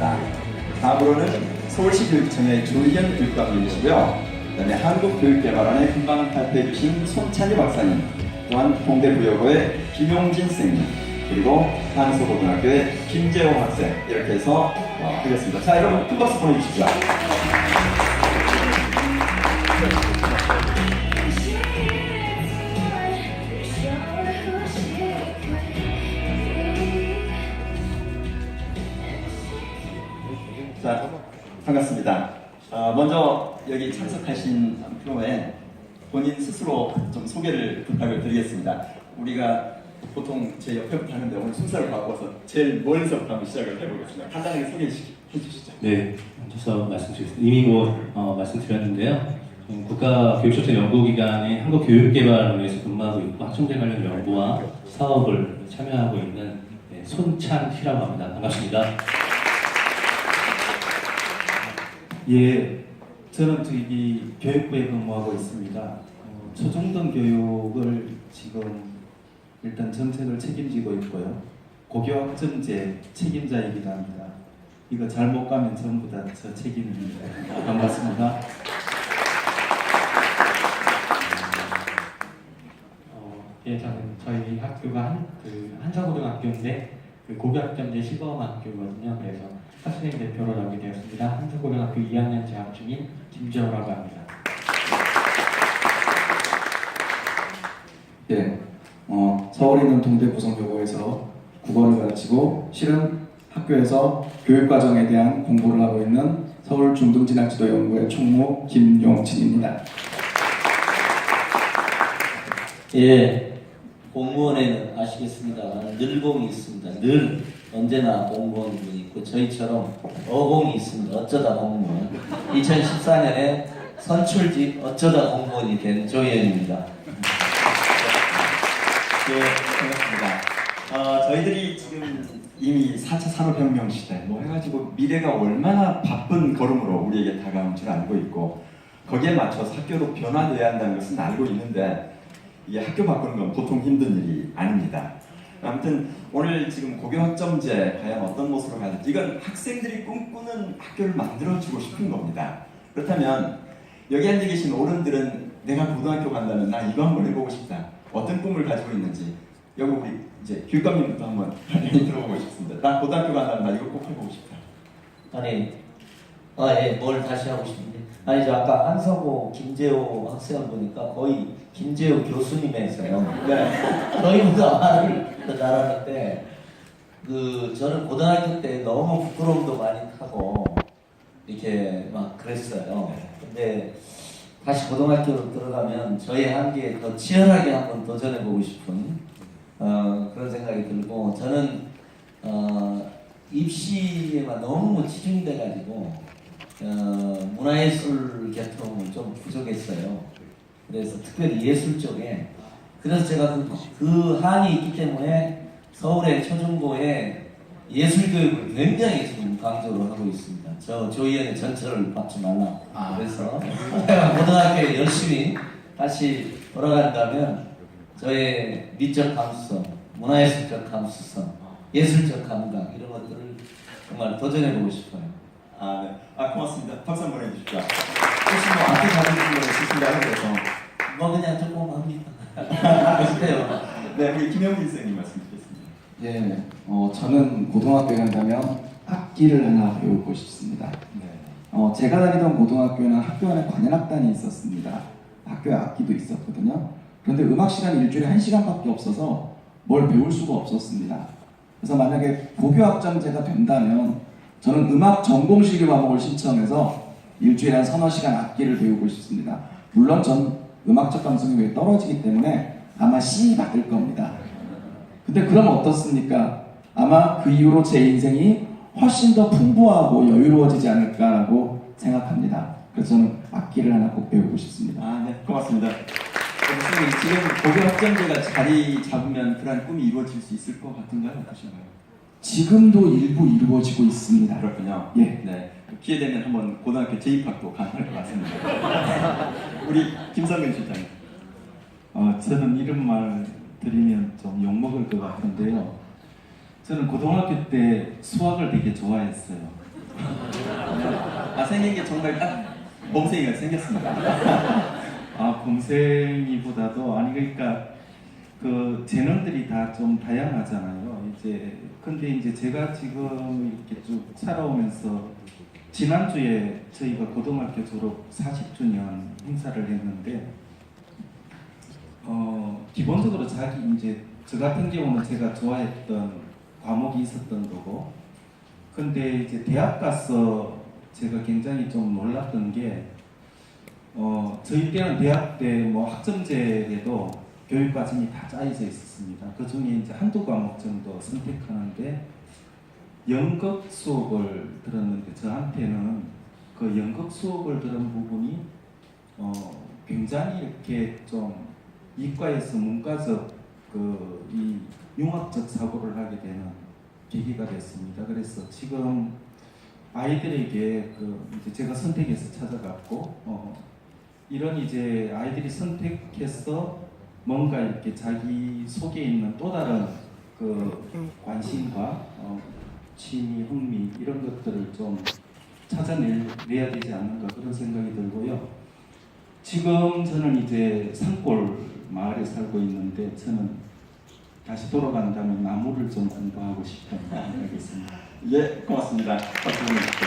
하겠습니다. 다음으로는 서울시 교육청의 조희연 교육감님이시고요. 그다음에 한국교육개발원의 금방 발표해 주신 손찬희 박사님, 또한 동대부여고의 김용진 선생님, 그리고 한서고등학교의 김재호 학생, 이렇게 해서 하겠습니다. 자, 여러분 큰 박수 보내주시죠. 자, 반갑습니다. 먼저 여기 참석하신 프로에 본인 스스로 좀 소개를 부탁을 드리겠습니다. 우리가 보통 제 옆에부터 하는데 오늘 순서를 바꿔서 제일 멀리서부터 한번 시작을 해보겠습니다. 간단하게 소개해 주시죠. 네, 먼저 말씀드리겠습니다. 이미 말씀드렸는데요. 국가교육정책연구기관의 한국교육개발원에서 근무하고 있고 학점제 관련 연구와 사업을 참여하고 있는 손찬희라고 합니다. 반갑습니다. 예, 저는 저기 교육부에 근무하고 있습니다. 초중등 교육을 지금 일단 정책을 책임지고 있고요. 고교학점제 책임자이기도 합니다. 이거 잘못 가면 전부 다 저 책임입니다. 반갑습니다. 예, 저희 학교가 한서고등학교인데 고교학점제 시범학교거든요. 그래서 학생 대표로 나오게 되었습니다. 한서고등학교 2학년 재학 중인 김재호라고 합니다. 예, 서울에 있는 동대부성여고에서 국어를 가르치고 실은 학교에서 교육과정에 대한 공부를 하고 있는 서울중등진학지도연구회 총무 김용진입니다. 예, 공무원에는 아시겠습니다만 늘공이 있습니다. 늘 언제나 공무원분이 있고 저희처럼 어공이 있습니다. 어쩌다 공무원. 2014년에 선출직 어쩌다 공무원이 된 조혜연입니다. 네, 반갑습니다. 저희들이 지금 이미 4차 산업혁명 시대 뭐 해가지고 미래가 얼마나 바쁜 걸음으로 우리에게 다가온 줄 알고 있고 거기에 맞춰서 학교로 변화되어야 한다는 것은 알고 있는데 이게 학교 바꾸는 건 보통 힘든 일이 아닙니다. 아무튼 오늘 지금 고교학점제 과연 어떤 모습으로 가야 될지 이건 학생들이 꿈꾸는 학교를 만들어주고 싶은 겁니다. 그렇다면 여기 앉아 계신 어른들은 내가 고등학교 간다면 나 이거 한번 해보고 싶다. 어떤 꿈을 가지고 있는지 여기 우리 이제 교육감님부터 한번 들어보고 싶습니다. 나 고등학교 간다면 나 이거 꼭 해보고 싶다. 아니, 예, 뭘 다시 하고 싶은데. 아니, 저 아까 한서고 김재호 학생을 보니까 거의 김재호 교수님에서요. 네. 저희보다 말을 더 잘하는데, 저는 고등학교 때 너무 부끄러움도 많이 타고, 이렇게 막 그랬어요. 근데 다시 고등학교로 들어가면 저의 한계에 더 치열하게 한번 도전해보고 싶은 그런 생각이 들고, 저는 입시에만 너무 치중돼가지고 문화예술 계통은 좀 부족했어요. 그래서 특별히 예술 쪽에 그래서 제가 그 한이 있기 때문에 서울의 초중고에 예술 교육을 굉장히 지금 강조를 하고 있습니다. 저 조희연의 전철을 밟지 말라. 그래서 제가 고등학교에 열심히 다시 돌아간다면 저의 미적 감수성, 문화예술적 감수성, 예술적 감각 이런 것들을 정말 도전해보고 싶어요. 네. 고맙습니다. 박수 한번 해주십시오. 혹시 뭐 앞에 가르치는 거 있으신가요? 그래서 뭐 그냥 조금 합니다. 그래요. 네, 우리 김영진 선생님 말씀 드리겠습니다. 예, 저는 고등학교에 간다면 악기를 하나 배우고 싶습니다. 네. 제가 다니던 고등학교에는 학교 안에 관현악단이 있었습니다. 학교에 악기도 있었거든요. 그런데 음악 시간이 일주일에 1시간밖에 없어서 뭘 배울 수가 없었습니다. 그래서 만약에 고교학점제가 된다면 저는 음악 전공 실기 과목을 신청해서 일주일에 한 서너 시간 악기를 배우고 싶습니다. 물론 전 음악적 감성이 왜 떨어지기 때문에 아마 C 받을 겁니다. 근데 그럼 어떻습니까? 아마 그 이후로 제 인생이 훨씬 더 풍부하고 여유로워지지 않을까라고 생각합니다. 그래서 저는 악기를 하나 꼭 배우고 싶습니다. 네, 고맙습니다. 선생님, 지금 고교학점제가 자리 잡으면 그런 꿈이 이루어질 수 있을 것 같은가요? 어떠신가요? 지금도 일부 이루어지고 있습니다. 그렇군요. 예. 네. 기회 되면 한번 고등학교 재입학도 가능할 것 같습니다. 우리 김성근 실장님. 저는 이런 말 드리면 좀 욕먹을 것 같은데요. 저는 고등학교 때 수학을 되게 좋아했어요. 아, 생긴 게 정말 딱 범생이가 생겼습니다. 아, 범생이보다도 아니 그러니까 그 재능들이 다 좀 다양하잖아요. 이제 근데 이제 제가 지금 이렇게 쭉 살아오면서 지난주에 저희가 고등학교 졸업 40주년 행사를 했는데 기본적으로 자기 이제 저 같은 경우는 제가 좋아했던 과목이 있었던 거고 근데 이제 대학 가서 제가 굉장히 좀 놀랐던 게 저희 때는 대학 때 뭐 학점제에도 교육 과정이 다 짜여져 있었습니다. 그 중에 이제 한두 과목 정도 선택하는데 연극 수업을 들었는데 저한테는 그 연극 수업을 들은 부분이 굉장히 이렇게 좀 이과에서 문과적 이 융합적 사고를 하게 되는 계기가 됐습니다. 그래서 지금 아이들에게 이제 제가 선택해서 찾아갔고 이런 이제 아이들이 선택해서 뭔가 이렇게 자기 속에 있는 또 다른 관심과 취미, 흥미 이런 것들을 좀 찾아내야 되지 않는가 그런 생각이 들고요. 지금 저는 이제 산골 마을에 살고 있는데 저는 다시 돌아간다면 나무를 좀 공부하고 싶은 생각이 있습니다. 예, 고맙습니다. 박수 보내주십시오.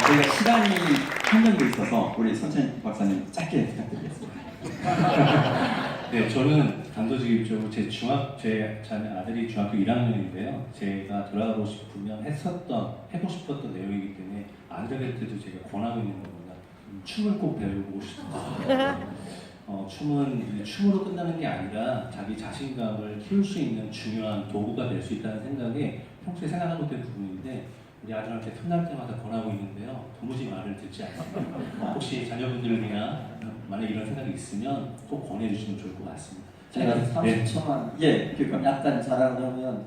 저희가 시간이 한정돼 있어서 우리 손찬희 박사님 짧게 부탁드리겠습니다. 네, 저는 단도직입적으로 제 자녀 아들이 중학교 1학년인데요. 제가 돌아가고 싶으면 해보고 싶었던 내용이기 때문에 아들한테도 제가 권하고 있는 겁니다. 춤을 꼭 배워보고 싶습니다. 춤은 이제 춤으로 끝나는 게 아니라 자기 자신감을 키울 수 있는 중요한 도구가 될 수 있다는 생각에 평소에 생각하고 있던 부분인데 우리 아들한테 틈날 때마다 권하고 있는데요. 도무지 말을 듣지 않습니다. 혹시 자녀분들이나 만약 이런 생각이 있으면 꼭 권해주시면 좋을 것 같습니다. 제가 30초만 예, 그러니까 약간 자랑을 하면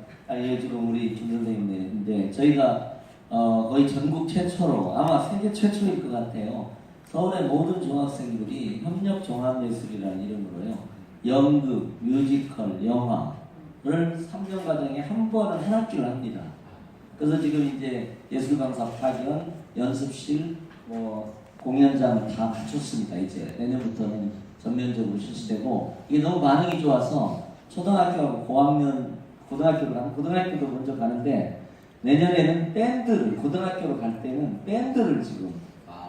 지금 우리 김 선생님인데 저희가 거의 전국 최초로 아마 세계 최초일 것 같아요. 서울의 모든 중학생들이 협력 종합예술이라는 이름으로요. 연극, 뮤지컬, 영화를 3년 과정에 한 번은 한 학기를 합니다. 그래서 지금 이제 예술 강사 파견, 연습실, 공연장 다 갖췄습니다. 이제 내년부터는 전면적으로 실시되고 이게 너무 반응이 좋아서 초등학교하고 고등학교도 먼저 가는데 내년에는 밴드를 고등학교로 갈 때는 밴드를 지금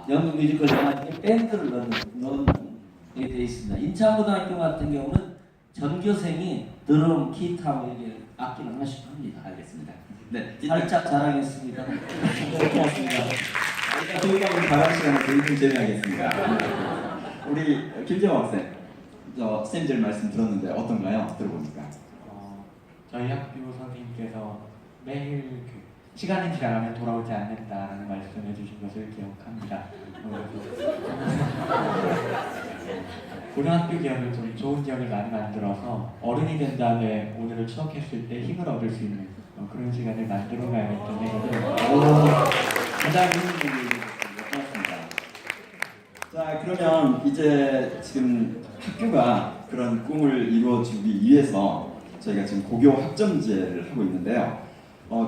연극 뮤지컬 영화 중에 밴드를 넣게 되어 있습니다. 인천고등학교 같은 경우는 전교생이 드럼, 기타 이렇게 악기를 하나씩 합니다. 알겠습니다. 네, 살짝 자랑했습니다. 고맙습니다. 일단 저희가 오늘 다음 시간에 굉장히 재미하겠습니다. 우리 김재원 학생, 쌤들 말씀 들었는데 어떤가요? 들어보니까. 저희 학교 선생님께서 매일 시간이 지나가면 돌아오지 않는다라는 말씀해 주신 것을 기억합니다. 고등학교 기억을 좀 좋은 기억을 많이 만들어서 어른이 된 다음에 오늘을 추억했을 때 힘을 얻을 수 있는 그런 시간을 만들어 가야겠다는 생각을 가장 좋은 얘기였습니다. 자, 그러면 이제 지금 학교가 그런 꿈을 이루어주기 위해서 저희가 지금 고교 학점제를 하고 있는데요.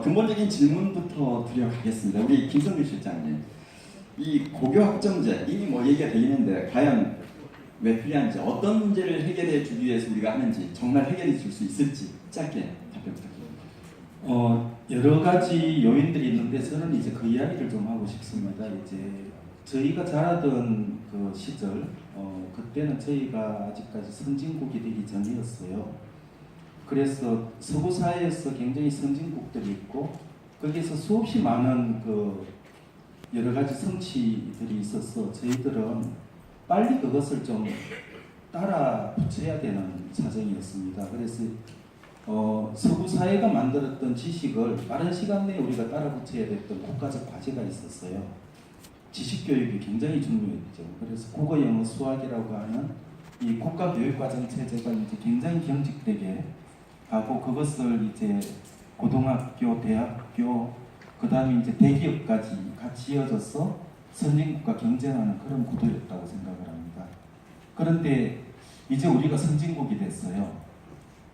근본적인 질문부터 드려가겠습니다. 우리 김성규 실장님, 이 고교 학점제 이미 얘기가 돼 있는데 과연 왜 필요한지, 어떤 문제를 해결해 주기 위해서 우리가 하는지, 정말 해결해 줄 수 있을지 짧게 답변 부탁드립니다. 여러 가지 요인들이 있는데 저는 이제 그 이야기를 좀 하고 싶습니다. 이제 저희가 자라던 그 시절, 그때는 저희가 아직까지 선진국이 되기 전이었어요. 그래서 서구 사회에서 굉장히 선진국들이 있고 거기에서 수없이 많은 여러 가지 성취들이 있어서 저희들은 빨리 그것을 좀 따라 붙여야 되는 사정이었습니다. 그래서 서구 사회가 만들었던 지식을 빠른 시간 내에 우리가 따라 붙여야 됐던 국가적 과제가 있었어요. 지식 교육이 굉장히 중요했죠. 그래서 국어, 영어, 수학이라고 하는 이 국가 교육 과정 체제가 이제 굉장히 경직되게 하고 그것을 이제 고등학교, 대학교, 그 다음에 이제 대기업까지 같이 이어져서 선진국과 경쟁하는 그런 구도였다고 생각을 합니다. 그런데 이제 우리가 선진국이 됐어요.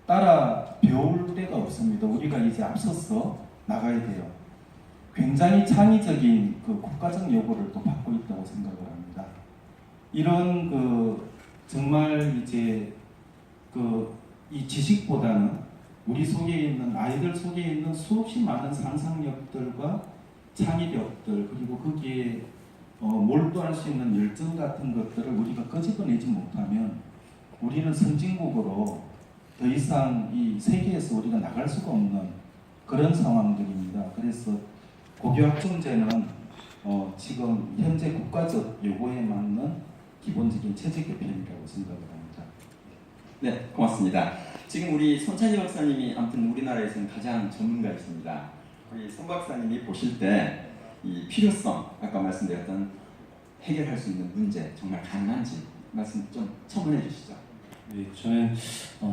따라 배울 데가 없습니다. 우리가 이제 앞서서 나가야 돼요. 굉장히 창의적인 그 국가적 요구를 또 받고 있다고 생각을 합니다. 이런 정말 이제 이 지식보다는 우리 속에 있는 아이들 속에 있는 수없이 많은 상상력들과 창의력들 그리고 거기에 몰두할 수 있는 열정 같은 것들을 우리가 끄집어내지 못하면 우리는 선진국으로 더 이상 이 세계에서 우리가 나갈 수가 없는 그런 상황들입니다. 그래서 고교학점제는 지금 현재 국가적 요구에 맞는 기본적인 체제 개편이라고 생각을 합니다. 네, 고맙습니다. 지금 우리 손찬희 박사님이 아무튼 우리나라에서는 가장 전문가이십니다. 우리 손 박사님이 보실 때 이 필요성, 아까 말씀드렸던 해결할 수 있는 문제 정말 가능한지 말씀 좀 첨언해 주시죠. 네, 저는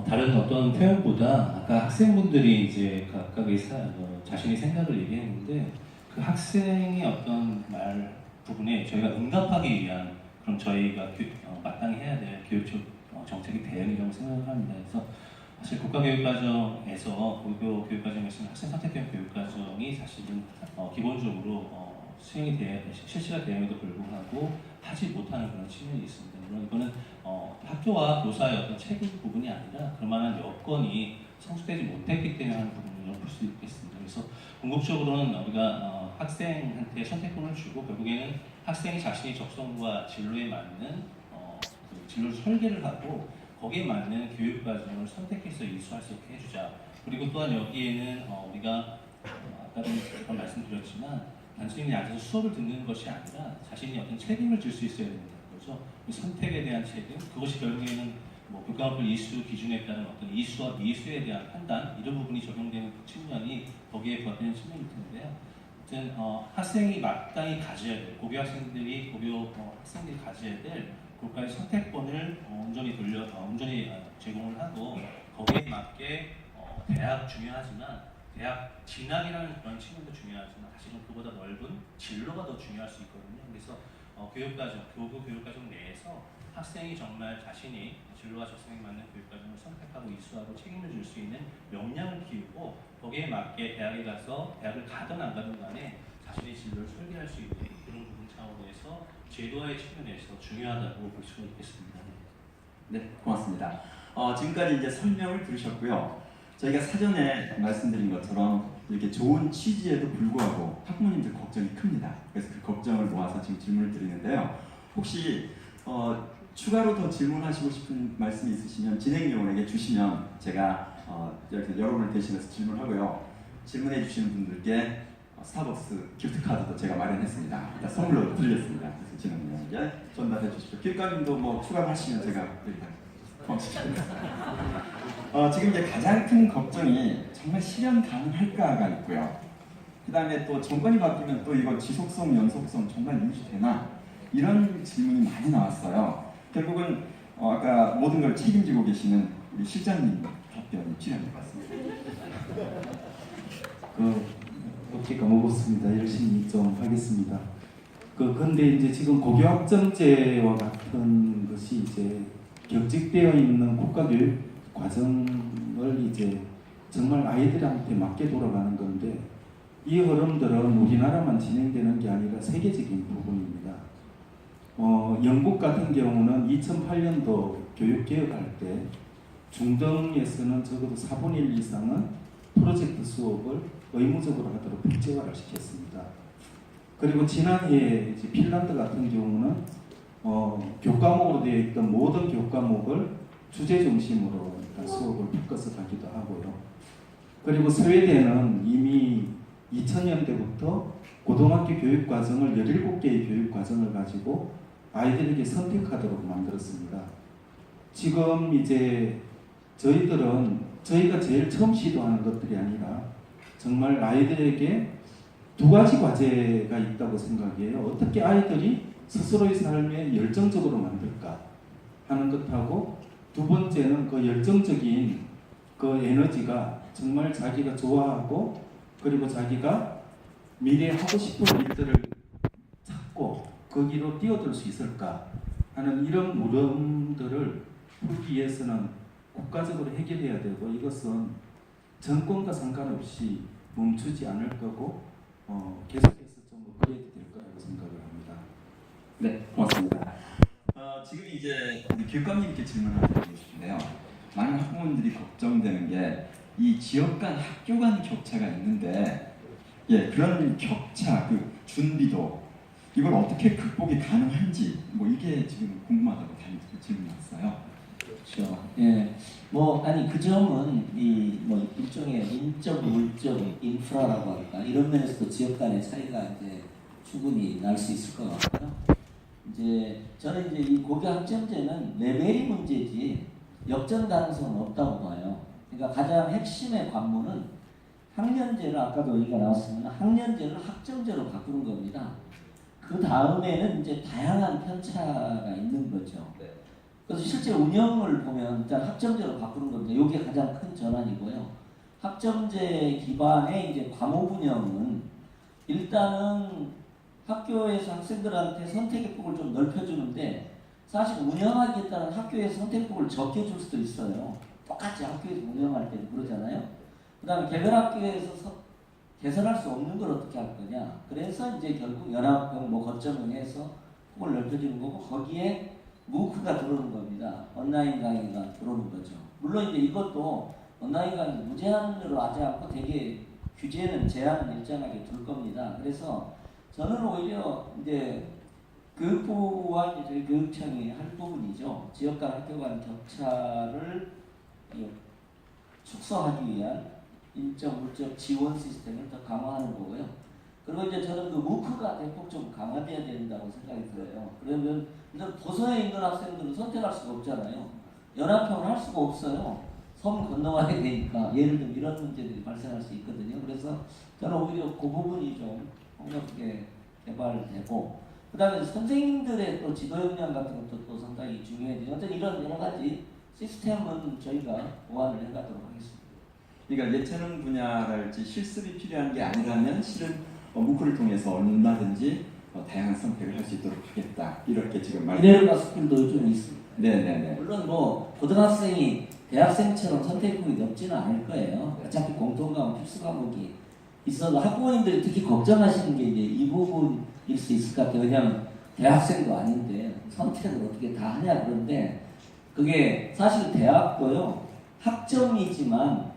다른 어떤 표현보다 아까 학생분들이 이제 각각의 자신의 생각을 얘기했는데 그 학생의 어떤 말 부분에 저희가 응답하기 위한 그럼 저희가 마땅히 해야 될 교육적 정책의 대응이라고 생각을 합니다. 그래서 사실 국가교육과정에서 고교 교육과정에서는 학생 선택형 교육과정이 사실은 기본적으로 실시가 되음에도 불구하고 하지 못하는 그런 측면이 있습니다. 물론 이거는 학교와 교사의 어떤 책임 부분이 아니라 그만한 여건이 성숙되지 못했기 때문에 하는 부분으로 볼 수 있겠습니다. 그래서 궁극적으로는 우리가 학생한테 선택권을 주고 결국에는 학생이 자신의 적성과 진로에 맞는 그 진로를 설계를 하고 거기에 맞는 교육 과정을 선택해서 이수할 수 있게 해주자. 그리고 또한 여기에는 우리가 아까도 잠깐 말씀드렸지만 단순히 앉아서 수업을 듣는 것이 아니라 자신이 어떤 책임을 질 수 있어야 된다. 그렇죠? 그 선택에 대한 책임, 그것이 결국에는 교과목별 이수 기준에 따른 어떤 이수와 미수에 대한 판단 이런 부분이 적용되는 측면이 거기에 부합되는 측면일 텐데요. 아무튼 학생이 마땅히 가져야 될 고교 학생들이 가져야 될 국가의 선택권을 온전히 제공을 하고 거기에 맞게 대학 중요하지만 대학 진학이라는 그런 측면도 중요하지만 사실은 그보다 넓은 진로가 더 중요할 수 있거든요. 그래서 교구 교육과정 내에서 학생이 정말 자신이 진로와 적성에 맞는 교육과정을 선택하고 이수하고 책임을 질 수 있는 역량을 키우고 거기에 맞게 대학에 가서 대학을 가든 안 가든 간에 자신의 진로를 설계할 수 있는 그런 부분 차원에서 제도화의 측면에서 중요하다고 볼 수가 있겠습니다. 네, 고맙습니다. 지금까지 이제 설명을 들으셨고요. 저희가 사전에 말씀드린 것처럼 이렇게 좋은 취지에도 불구하고 학부모님들 걱정이 큽니다. 그래서 그 걱정을 모아서 지금 질문을 드리는데요. 혹시 추가로 더 질문하시고 싶은 말씀이 있으시면 진행요원에게 주시면 제가 이렇게 여러분을 대신해서 질문하고요. 질문해 주시는 분들께 스타벅스 기프트카드도 제가 마련했습니다. 일단 선물로 드리겠습니다. 그래서 진행요원에게 전달해 주십시오. 교육감님도 뭐 추가하시면 제가 고맙습니다. 지금 이제 가장 큰 걱정이 정말 실현 가능할까가 있고요. 그 다음에 또 정권이 바뀌면 또 이거 지속성, 연속성 정말 유지되나? 이런 질문이 많이 나왔어요. 결국은 아까 모든 걸 책임지고 계시는 우리 실장님 답변이 필요할 것 같습니다. 어깨 까먹었습니다. 열심히 좀 하겠습니다. 근데 이제 지금 고교학점제와 같은 것이 이제 격직되어 있는 국가교육 과정을 이제 정말 아이들한테 맞게 돌아가는 건데 이 흐름들은 우리나라만 진행되는 게 아니라 세계적인 부분입니다. 영국 같은 경우는 2008년도 교육개혁할 때 중등에서는 적어도 4분의 1 이상은 프로젝트 수업을 의무적으로 하도록 국제화를 시켰습니다. 그리고 지난해 이제 핀란드 같은 경우는 교과목으로 되어 있던 모든 교과목을 주제 중심으로 수업을 바꿔서 가기도 하고요. 그리고 스웨덴은 이미 2000년대부터 고등학교 교육 과정을 17개의 교육 과정을 가지고 아이들에게 선택하도록 만들었습니다. 지금 이제 저희가 제일 처음 시도하는 것들이 아니라 정말 아이들에게 두 가지 과제가 있다고 생각해요. 어떻게 아이들이 스스로의 삶에 열정적으로 만들까 하는 것하고 두 번째는 그 열정적인 그 에너지가 정말 자기가 좋아하고 그리고 자기가 미래에 하고 싶은 일들을 찾고 거기로 뛰어들 수 있을까 하는 이런 물음들을 풀기 위해서는 국가적으로 해결해야 되고 이것은 정권과 상관없이 멈추지 않을 거고 계속해서 좀 업그레이드 될 거라고 생각을 합니다. 네, 고맙습니다. 지금 이제 우리 교육감님께 질문 하나 드리고 싶은데요. 많은 학부모님들이 걱정되는 게 이 지역 간 학교 간 격차가 있는데, 예, 그런 격차, 그 준비도 이걸 어떻게 극복이 가능한지 뭐 이게 지금 궁금하다고 질문 왔어요. 그렇죠. 예. 뭐 아니 그 점은 이 뭐 일종의 인적 물적 인프라라고 할까 이런 면에서도 지역 간의 차이가 이제 충분히 날 수 있을 것 같고요. 이제 저는 이제 이 고교 학점제는 레벨이 문제지 역전 가능성은 없다고 봐요. 그러니까 가장 핵심의 관문은 학년제를 아까도 얘기가 나왔으면 학년제를 학점제로 바꾸는 겁니다. 그 다음에는 이제 다양한 편차가 있는 거죠. 그래서 실제 운영을 보면 일단 학점제로 바꾸는 겁니다. 이게 가장 큰 전환이고요. 학점제 기반의 이제 과목 운영은 일단은 학교에서 학생들한테 선택의 폭을 좀 넓혀주는데 사실 운영하기에 따른 학교의 선택폭을 적게 줄 수도 있어요. 똑같이 학교에서 운영할 때는 그러잖아요. 그 다음에 개별 학교에서 개설할 수 없는 걸 어떻게 할 거냐. 그래서 이제 결국 연합형 뭐 거점을 해서 폭을 넓혀주는 거고 거기에 무크가 들어오는 겁니다. 온라인 강의가 들어오는 거죠. 물론 이제 이것도 온라인 강의 무제한으로 하지 않고 되게 규제는 제한을 일정하게 둘 겁니다. 그래서 저는 오히려 이제 교육부와 이제 저희 교육청이 할 부분이죠. 지역 간 학교 간 격차를 축소하기 위한 인적 물적 지원 시스템을 더 강화하는 거고요. 그리고 이제 저는 그 무크가 대폭 좀 강화돼야 된다고 생각이 들어요. 그러면 일단 도서에 있는 학생들은 선택할 수가 없잖아요. 연합형을 할 수가 없어요. 섬 건너와야 되니까 예를 들면 이런 문제들이 발생할 수 있거든요. 그래서 저는 오히려 그 부분이 좀 폭넓게 개발되고 그 다음에 선생님들의 또 지도 역량 같은 것도 또 상당히 중요해요. 어떤 이런 여러 가지 시스템은 저희가 보완을 해가도록 하겠습니다. 그러니까 예체능 분야랄지 실습이 필요한 게 아니라면 실은 무크를 통해서 얼마든지 다양한 선택을 할 수 있도록 하겠다. 이렇게 지금 미네르바 스쿨도 좀 있습니다. 네네네. 물론 뭐 고등학생이 대학생처럼 선택폭이 높지는 않을 거예요. 어차피 공통과목, 필수 과목이 있어도 학부모님들이 특히 걱정하시는 게 이제 이 부분일 수 있을 것 같아요. 왜냐하면 대학생도 아닌데 선택을 어떻게 다 하냐 그런데 그게 사실 대학도요 학점이지만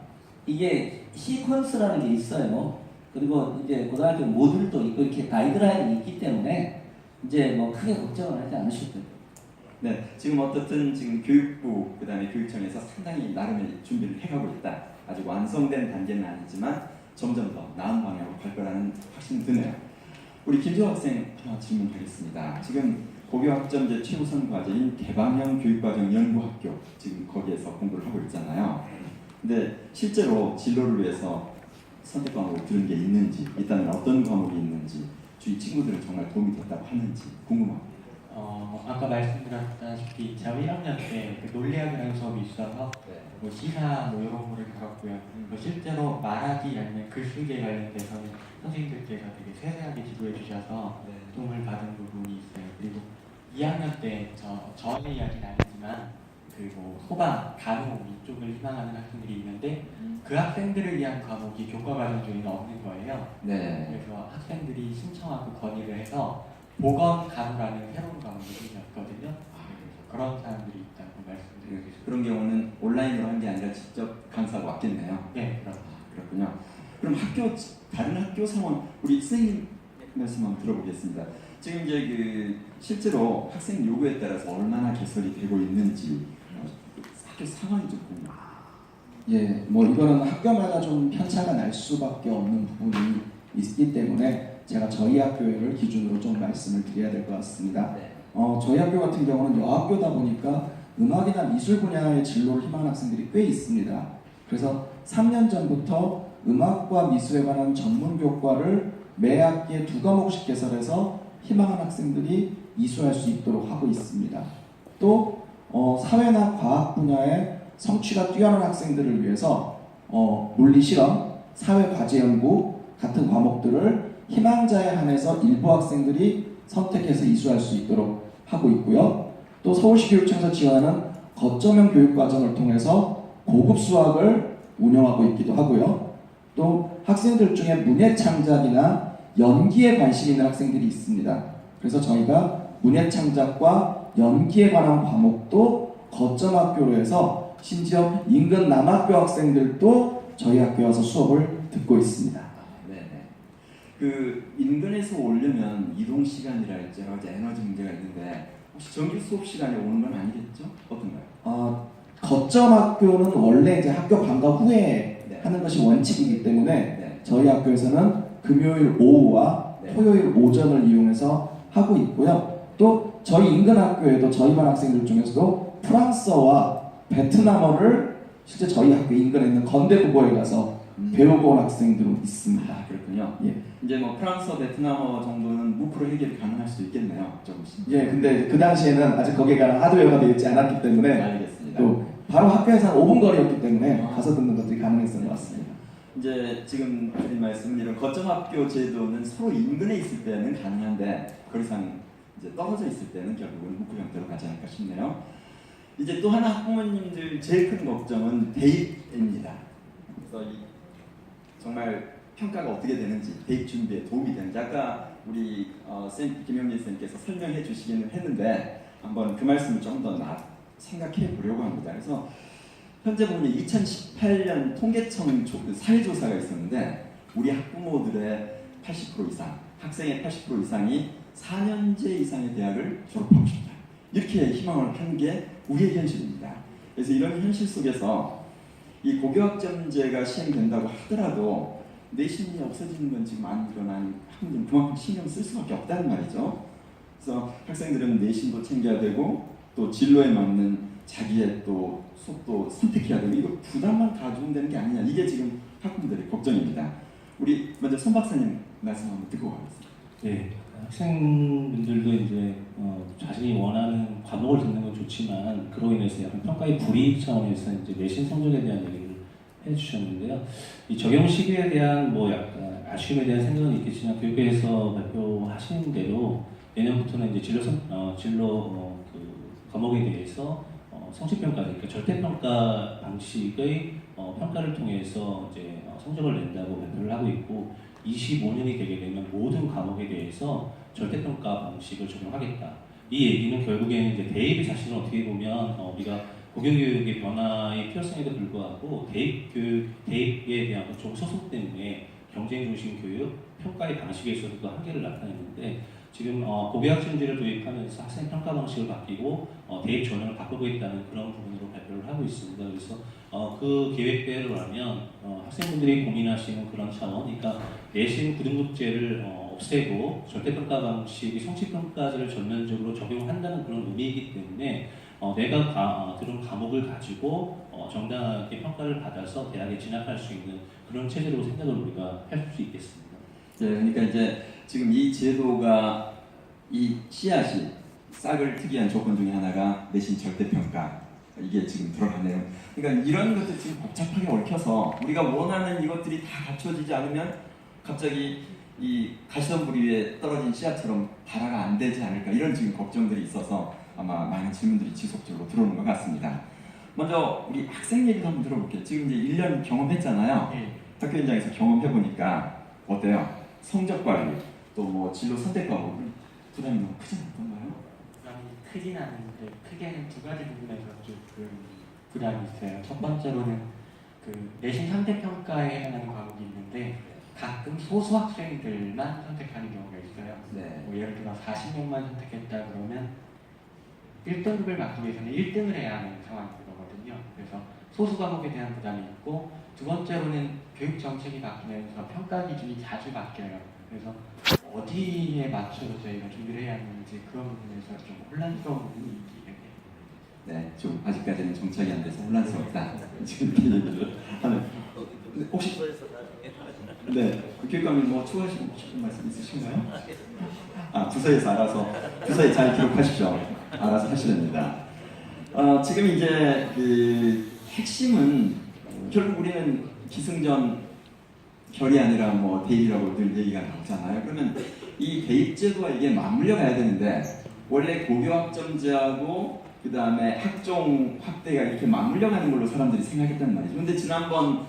이게 시퀀스라는 게 있어요. 그리고 이제 고등학교 모듈도 있고 이렇게 가이드라인이 있기 때문에 이제 뭐 크게 걱정을 하지 않으셔도 돼요. 네, 지금 어떻든 지금 교육부 그다음에 교육청에서 상당히 나름의 준비를 해가고 있다. 아직 완성된 단계는 아니지만 점점 더 나은 방향으로 갈 거라는 확신이 드네요. 우리 김지호 학생 하나 질문드리겠습니다. 지금 고교학점제 최우선 과제인 개방형 교육과정 연구학교 지금 거기에서 공부를 하고 있잖아요. 근데 실제로 진로를 위해서 선택 과목을 들은 게 있는지, 있다면 어떤 과목이 있는지, 주위 친구들은 정말 도움이 됐다고 하는지 궁금합니다. 아까 말씀드렸다시피 제가 1학년 때 그 논리학이라는 수업이 있어서 뭐 시사 뭐 이런 거를 다뤘고요. 뭐 실제로 말하기 아니면 글쓰기에 관련돼서는 선생님들께서 되게 세세하게 지도해 주셔서 도움을 받은 부분이 있어요. 그리고 2학년 때 저의 이야기는 아니지만 그리고 소방, 간호 이쪽을 희망하는 학생들이 있는데 그 학생들을 위한 과목이 교과과정 중에는 없는 거예요. 네. 그래서 학생들이 신청하고 건의를 해서 보건 간호라는 새로운 과목이 생겼거든요. 그래서 그런 사람들이 있다고 말씀드리겠습니다. 그런 경우는 온라인으로 한 게 아니라 직접 강사가 왔겠네요. 네, 그럼. 그렇군요. 그럼 다른 학교 상황 우리 선생님 말씀 한번 들어보겠습니다. 지금 이제 그 실제로 학생 요구에 따라서 얼마나 개설이 되고 있는지 학교 상황이 좀 궁금해요. 예, 뭐 이거는 학교마다 좀 편차가 날 수밖에 없는 부분이 있기 때문에 제가 저희 학교를 기준으로 좀 말씀을 드려야 될 것 같습니다. 저희 학교 같은 경우는 여학교다 보니까 음악이나 미술 분야의 진로를 희망하는 학생들이 꽤 있습니다. 그래서 3년 전부터 음악과 미술에 관한 전문 교과를 매 학기에 2과목씩 개설해서 희망하는 학생들이 이수할 수 있도록 하고 있습니다. 또 사회나 과학 분야의 성취가 뛰어난 학생들을 위해서 물리 실험, 사회 과제 연구 같은 과목들을 희망자에 한해서 일부 학생들이 선택해서 이수할 수 있도록 하고 있고요. 또 서울시 교육청에서 지원하는 거점형 교육과정을 통해서 고급 수학을 운영하고 있기도 하고요. 또 학생들 중에 문예 창작이나 연기에 관심 있는 학생들이 있습니다. 그래서 저희가 문예창작과 연기에 관한 과목도 거점 학교로 해서 심지어 인근 남학교 학생들도 저희 학교에 와서 수업을 듣고 있습니다. 네네. 그 인근에서 오려면 이동 시간이랄지 여러 가지 에너지 문제가 있는데 혹시 정규 수업 시간에 오는 건 아니겠죠? 어떤가요? 거점 학교는 원래 이제 학교 방과 후에 네. 하는 것이 원칙이기 때문에 네. 저희 학교에서는 금요일 오후와 네. 토요일 오전을 이용해서 하고 있고요. 또 저희 인근 학교에도 저희 반 학생들 중에서도 프랑스어와 베트남어를 실제 저희 학교 인근에 있는 건대국어에 가서 배우고 온 학생들도 있습니다. 아, 그렇군요. 예. 이제 뭐 프랑스어, 베트남어 정도는 무프로 해결이 가능할 수도 있겠네요. 조금씩. 예, 근데 그 당시에는 아직 거기에 관한 하드웨어가 되어 있지 않았기 때문에 알겠습니다. 또 바로 학교에서 한 5분 거리였기 때문에 가서 듣는 것들이 가능했던 것 같습니다. 이제 지금 드린 말씀 이런 거점학교 제도는 서로 인근에 있을 때는 가능한데 그 이상 이제 떨어져 있을 때는 결국은 무프 형태로 가지 않을까 싶네요. 이제 또 하나 학부모님들 제일 큰 걱정은 대입입니다. 그래서 정말 평가가 어떻게 되는지 대입 준비에 도움이 되는지 아까 우리 김영민 쌤께서 설명해 주시기는 했는데 한번 그 말씀을 좀 더 생각해 보려고 합니다. 그래서 현재 보면 2018년 통계청 사회조사가 있었는데 우리 학부모들의 80% 이상, 학생의 80% 이상이 4년제 이상의 대학을 졸업하고 싶다. 이렇게 희망을 한 게 우리의 현실입니다. 그래서 이런 현실 속에서 이 고교학점제가 시행된다고 하더라도 내신이 없어지는 건 지금 안 일어나니 학부모님 그만큼 신경 쓸 수밖에 없다는 말이죠. 그래서 학생들은 내신도 챙겨야 되고 또 진로에 맞는 자기의 또 수업도 선택해야 되고 이거 부담만 가지면 되는 게 아니냐 이게 지금 학부모들의 걱정입니다. 우리 먼저 손 박사님 말씀 한번 듣고 가겠습니다. 네, 학생분들도 이제 자신이 원하는 과목을 듣는 건 좋지만 그로 인해서 약간 평가의 불이익 차원에서 이제 내신 성적에 대한 얘기를 해주셨는데요. 이 적용 시기에 대한 뭐 약간 아쉬움에 대한 생각은 있겠지만 교육부에서 발표하신 대로 내년부터는 이제 진로 과목에 대해서 성취평가, 그러니까 절대평가 방식의 평가를 통해서 이제 성적을 낸다고 발표를 하고 있고 25년이 되게 되면 모든 과목에 대해서 절대평가 방식을 적용하겠다. 이 얘기는 결국에는 이제 대입이 사실은 어떻게 보면 우리가 고교교육의 변화의 필요성에도 불구하고 대입에 대한 소속 때문에 경쟁 중심 교육, 평가의 방식에서도 한계를 나타내는데 지금 고교학점제를 도입하면서 학생 평가 방식을 바뀌고 대입 전형을 바꾸고 있다는 그런 부분으로 발표를 하고 있습니다. 그래서 그 계획대로라면 학생분들이 고민하시는 그런 차원, 그러니까 내신 고등급제를 없애고 절대평가 방식의 성취평가제를 전면적으로 적용한다는 그런 의미이기 때문에 내가 들은 과목을 가지고 정당하게 평가를 받아서 대학에 진학할 수 있는 그런 체제로 생각을 우리가 할 수 있겠습니다. 네, 그러니까 이제 지금 이 제도가 이 씨앗이 싹을 특이한 조건 중에 하나가 내신 절대평가 이게 지금 들어가네요. 그러니까 이런 것들 지금 복잡하게 얽혀서 우리가 원하는 이것들이 다 갖춰지지 않으면 갑자기 이 가시덤불 위에 떨어진 씨앗처럼 발화가 안 되지 않을까 이런 지금 걱정들이 있어서 아마 많은 질문들이 지속적으로 들어오는 것 같습니다. 먼저 우리 학생 얘기도 한번 들어볼게요. 지금 이제 1년 경험했잖아요. 네. 학교 현장에서 경험해보니까 어때요? 성적 관리, 또 뭐 진로 선택 과목은 부담이 너무 크지 않던가요? 부담이 크진 않은데 크게는 두 가지 부분에서 조금 부담이 있어요. 첫 번째로는 그 내신 상대 평가에 해당하는 과목이 있는데 가끔 소수 학생들만 선택하는 경우가 있어요. 네. 뭐 예를 들어 40명만 선택했다 그러면 1등급을 받기 위해서는 1등을 해야 하는 상황이 되거든요. 그래서 소수 과목에 대한 부담이 있고 두 번째로는 교육 정책이 바뀌면서 평가 기준이 자주 바뀌어요. 그래서 어디에 맞춰서 저희가 준비를 해야 하는지 그런 부분에서 좀 혼란스러운 부분이 있기 때문에 네, 좀 아직까지는 정착이 안 돼서 혼란스럽다. 지금 이렇게 얘기를 하는. 혹시 네, 교육감님 뭐 추가하시고 싶은 말씀 있으신가요? 아, 부서에서 알아서 부서에 잘 기록하십시오. 알아서 하시랍니다. 지금 이제 그 핵심은 결국 우리는 기승전 결이 아니라 뭐 대입이라고 늘 얘기가 나오잖아요. 그러면 이 대입 제도와 이게 맞물려 가야 되는데 원래 고교학점제하고 그 다음에 학종 확대가 이렇게 맞물려 가는 걸로 사람들이 생각했단 말이죠. 근데 지난번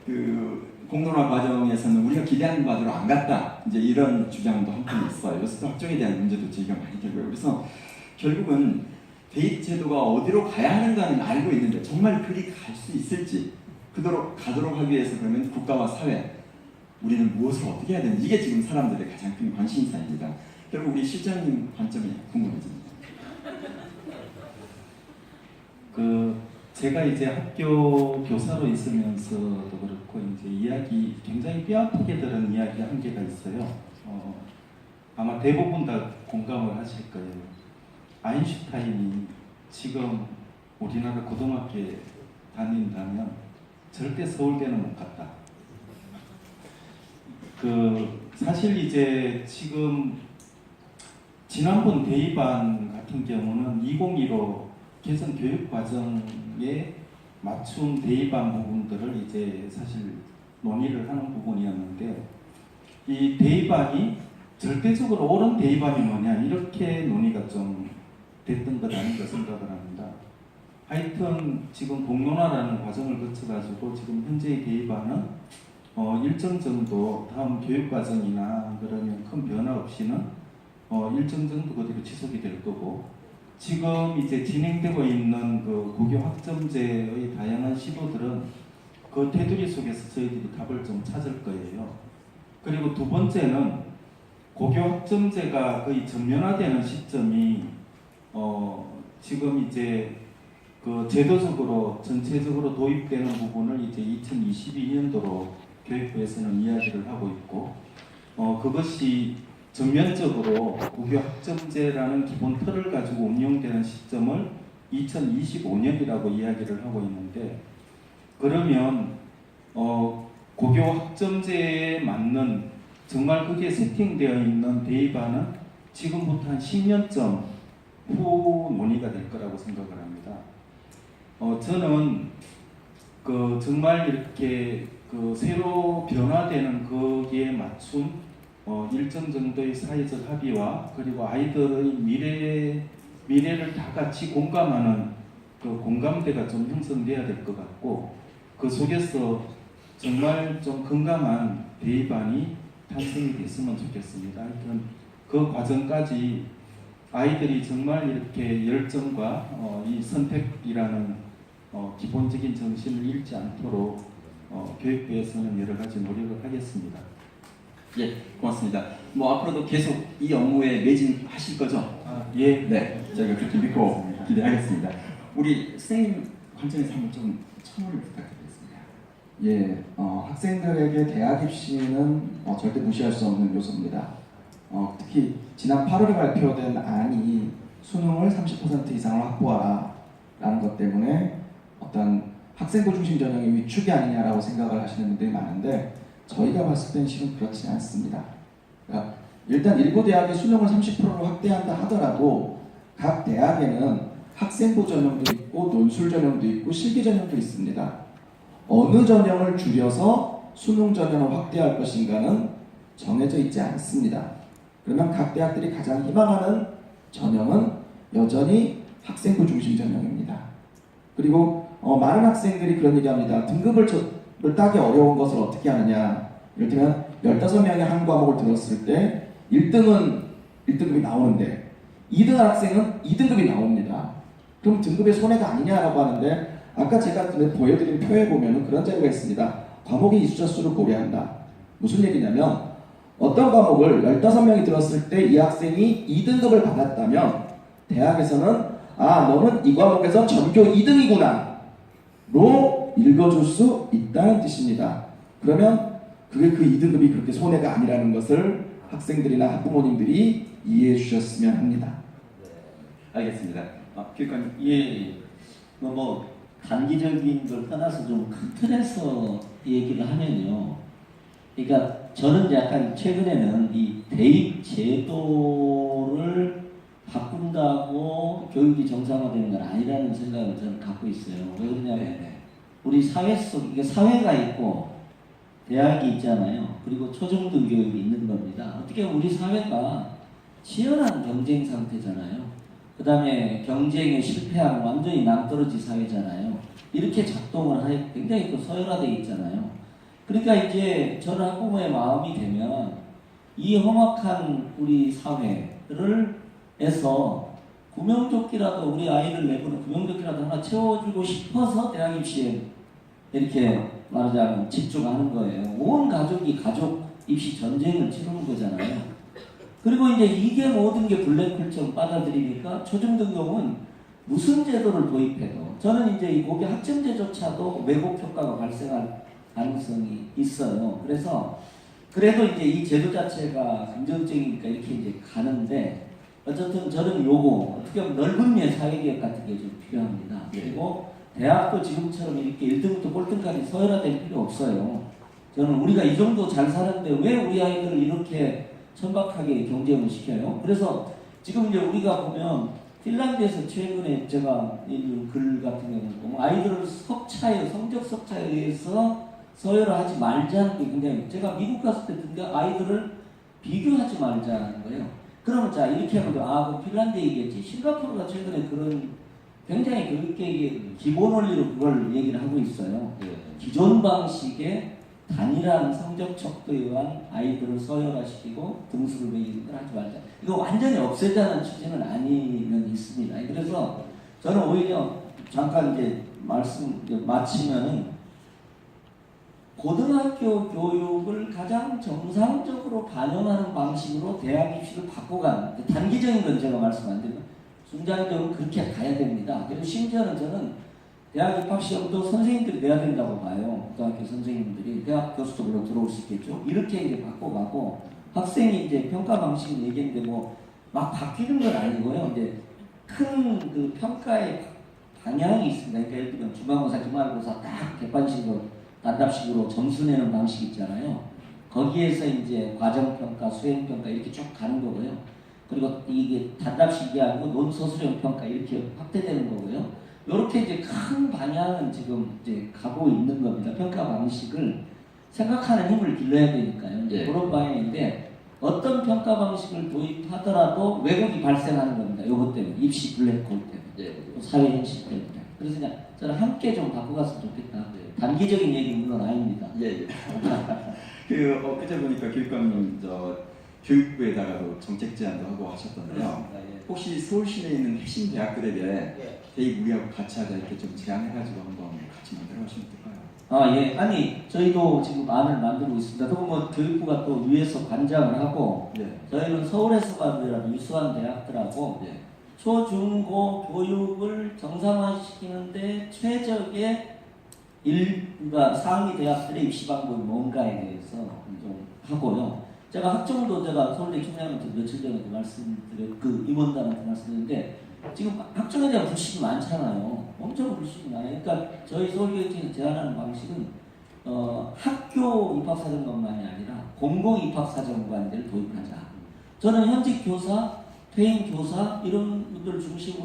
그 공론화 과정에서는 우리가 기대하는 바대로 안 갔다. 이제 이런 주장도 한편 있어요. 그래서 학종에 대한 문제도 제기가 많이 되고요. 그래서 결국은 대입 제도가 어디로 가야 하는가는 알고 있는데 정말 그리 갈 수 있을지 그대로 가도록 하기 위해서 그러면 국가와 사회 우리는 무엇을 어떻게 해야 되는지 이게 지금 사람들의 가장 큰 관심사입니다. 결국 우리 실장님 관점이 궁금해집니다. 제가 이제 학교 교사로 있으면서도 그렇고 이제 이야기 굉장히 뼈아프게 들은 이야기 한 개가 있어요. 아마 대부분 다 공감을 하실 거예요. 아인슈타인이 지금 우리나라 고등학교에 다닌다면 절대 서울대는 못 갔다. 사실 이제 지금 지난번 대입안 같은 경우는 2015 개선 교육 과정에 맞춤 대입안 부분들을 이제 사실 논의를 하는 부분이었는데 이 대입안이 절대적으로 옳은 대입안이 뭐냐 이렇게 논의가 좀 됐던 것 아닌가 생각을 합니다. 하여튼 지금 공론화라는 과정을 거쳐가지고 지금 현재의 대입안은 일정 정도 다음 교육 과정이나 그러면 큰 변화 없이는 일정 정도 그대로 지속이 될 거고 지금 이제 진행되고 있는 그 고교 학점제의 다양한 시도들은 그 테두리 속에서 저희들이 답을 좀 찾을 거예요. 그리고 두 번째는 고교 학점제가 거의 전면화되는 시점이 지금 이제 그 제도적으로 전체적으로 도입되는 부분을 이제 2022년도로 교육부에서는 이야기를 하고 있고 그것이 전면적으로 고교 학점제라는 기본 틀을 가지고 운영되는 시점을 2025년이라고 이야기를 하고 있는데 그러면 고교 학점제에 맞는 정말 그게 세팅되어 있는 대입안은 지금부터 한 10년쯤 후 논의가 될 거라고 생각을 합니다. 저는 정말 이렇게 새로 변화되는 거기에 맞춘 일정 정도의 사회적 합의와 그리고 아이들의 미래를 다 같이 공감하는 공감대가 좀 형성돼야 될 것 같고 그 속에서 정말 좀 건강한 대입안이 탄생이 됐으면 좋겠습니다. 하여튼 그 과정까지 아이들이 정말 이렇게 열정과 이 선택이라는 기본적인 정신을 잃지 않도록 교육부에서는 여러 가지 노력을 하겠습니다. 예, 고맙습니다. 앞으로도 계속 이 업무에 매진하실 거죠? 예. 네, 저희가 그렇게 믿고 기대하겠습니다. 우리 선생님 관점에서 한번 좀 첨언을 부탁드리겠습니다. 예, 학생들에게 대학 입시는 절대 무시할 수 없는 요소입니다. 특히 지난 8월에 발표된 안이 수능을 30% 이상을 확보하라 라는 것 때문에 어떤 학생부 중심 전형의 위축이 아니냐라고 생각을 하시는 분들이 많은데 저희가 봤을 땐 실은 그렇지 않습니다. 그러니까 일단 일부 대학이 수능을 30%로 확대한다 하더라도 각 대학에는 학생부 전형도 있고 논술 전형도 있고 실기 전형도 있습니다. 어느 전형을 줄여서 수능 전형을 확대할 것인가는 정해져 있지 않습니다. 그러면 각 대학들이 가장 희망하는 전형은 여전히 학생부 중심 전형입니다. 그리고 많은 학생들이 그런 얘기합니다. 등급을 따기 어려운 것을 어떻게 하느냐. 이를테면 15명이 한 과목을 들었을 때 1등급이 나오는데 2등 학생은 2등급이 나옵니다. 그럼 등급의 손해가 아니냐라고 하는데 아까 제가 보여드린 표에 보면 그런 자료가 있습니다. 과목의 이수자 수를 고려한다. 무슨 얘기냐면 어떤 과목을 15명이 들었을 때 이 학생이 2등급을 받았다면 대학에서는 너는 이 과목에서 전교 2등이구나 로 읽어줄 수 있다는 뜻입니다. 그러면 그게 그 2등급이 그렇게 손해가 아니라는 것을 학생들이나 학부모님들이 이해해 주셨으면 합니다. 네, 알겠습니다. 교육관님. 예, 단기적인 걸 떠나서 좀 큰 틀에서 얘기를 하면요. 그러니까 저는 약간 최근에는 이 대입 제도를 바꾼다고 교육이 정상화되는 건 아니라는 생각을 저는 갖고 있어요. 왜 그러냐면 우리 사회 속에 사회가 있고 대학이 있잖아요. 그리고 초중등 교육이 있는 겁니다. 어떻게 우리 사회가 치열한 경쟁 상태잖아요. 그 다음에 경쟁에 실패하면 완전히 낭떠러지 사회잖아요. 이렇게 작동을 굉장히 또 서열화되어 있잖아요. 그러니까 이제 저는 학부모의 마음이 되면 이 험악한 우리 사회를 해서 구명조끼라도 우리 아이를 내보는 구명조끼라도 하나 채워주고 싶어서 대학 입시에 이렇게 말하자면 집중하는 거예요. 온 가족이 가족 입시 전쟁을 치르는 거잖아요. 그리고 이제 이게 모든 게 블랙홀처럼 빨아들이니까 초중등교육은 무슨 제도를 도입해도 저는 이제 이 고교 학점제조차도 왜곡 효과가 발생할 가능성이 있어요. 그래서 그래도 이제 이 제도 자체가 긍정적이니까 이렇게 이제 가는데 어쨌든 저는 요거 어떻게 보면 넓은 면 사회개혁 같은 게 좀 필요합니다. 그리고 대학도 지금처럼 이렇게 1등부터 꼴등까지 서열화될 필요 없어요. 저는 우리가 이 정도 잘 사는데 왜 우리 아이들을 이렇게 천박하게 경쟁을 시켜요? 그래서 지금 이제 우리가 보면 핀란드에서 최근에 제가 읽은 글 같은 경우는 보면 아이들을 석차에 성적 석차에 의해서 서열화하지 말자는 게 굉장히 제가 미국 갔을 때 듣는데 아이들을 비교하지 말자는 거예요. 그러면 자 이렇게 하면 그 핀란드 얘기겠지. 싱가포르가 최근에 그런 굉장히 그렇게 기본 원리로 그걸 얘기를 하고 있어요. 기존 방식의 단일한 성적 척도에 의한 아이들을 서열화시키고 등수를 매기는 걸 하지 말자. 이거 완전히 없애자는 취지는 아니면 있습니다. 그래서 저는 오히려 잠깐 이제 말씀 마치면은 고등학교 교육을 가장 정상적으로 반영하는 방식으로 대학 입시를 바꿔가는 단기적인 건 제가 말씀 안 드리면 순장적으로 그렇게 가야 됩니다. 그리고 심지어는 저는 대학 입학 시험도 선생님들이 내야 된다고 봐요. 고등학교 선생님들이 대학 교수도 물론 들어올 수 있겠죠. 이렇게 이제 바꿔가고 학생이 이제 평가 방식을 얘기했는데 뭐 막 바뀌는 건 아니고요. 이제 큰 그 평가의 방향이 있습니다. 그러니까 예를 들면 중간고사, 기말고사 딱 객관식으로 단답식으로 점수 내는 방식 있잖아요. 거기에서 이제 과정평가, 수행평가 이렇게 쭉 가는 거고요. 그리고 이게 단답식이 아니고 논서술형 평가 이렇게 확대되는 거고요. 이렇게 이제 큰 방향은 지금 이제 가고 있는 겁니다. 평가 방식을 생각하는 힘을 길러야 되니까요. 이제 그런 방향인데 어떤 평가 방식을 도입하더라도 왜곡이 발생하는 겁니다. 요것 때문에 입시 블랙홀 때문에 사회 현실 때문에. 그래서 그냥 저는 함께 좀 바꿔갔으면 좋겠다. 단기적인 얘기는 물론 아닙니다. 예. 그 엊그제 보니까 교육감님 저 교육부에다가도 정책 제안도 하고 하셨던데요. 혹시 서울 시내에 있는 핵심 대학들에게 대입 우리하고 같이 하자 이렇게 좀 제안해가지고 한번 같이 만들어 보시면 어떨까요? 예. 아니 저희도 지금 안을 만들고 있습니다. 또 뭐 교육부가 또 위에서 관장을 하고 저희는 서울에서가 아니라 유수한 대학들하고 초중고 교육을 정상화시키는데 최적의 그러니까 상위 대학들의 입시 방법이 뭔가에 대해서 좀 하고요. 제가 학점도 제가 서울대 총장한테 며칠 전에 그 임원단한테 말씀드렸는데 지금 학점에 대한 불신이 많잖아요. 엄청 불신이 많아요. 그러니까 저희 서울교육청에서 제안하는 방식은 학교 입학사정관만이 아니라 공공 입학사정관들을 도입하자. 저는 현직 교사, 퇴임 교사 이런 분들 중심으로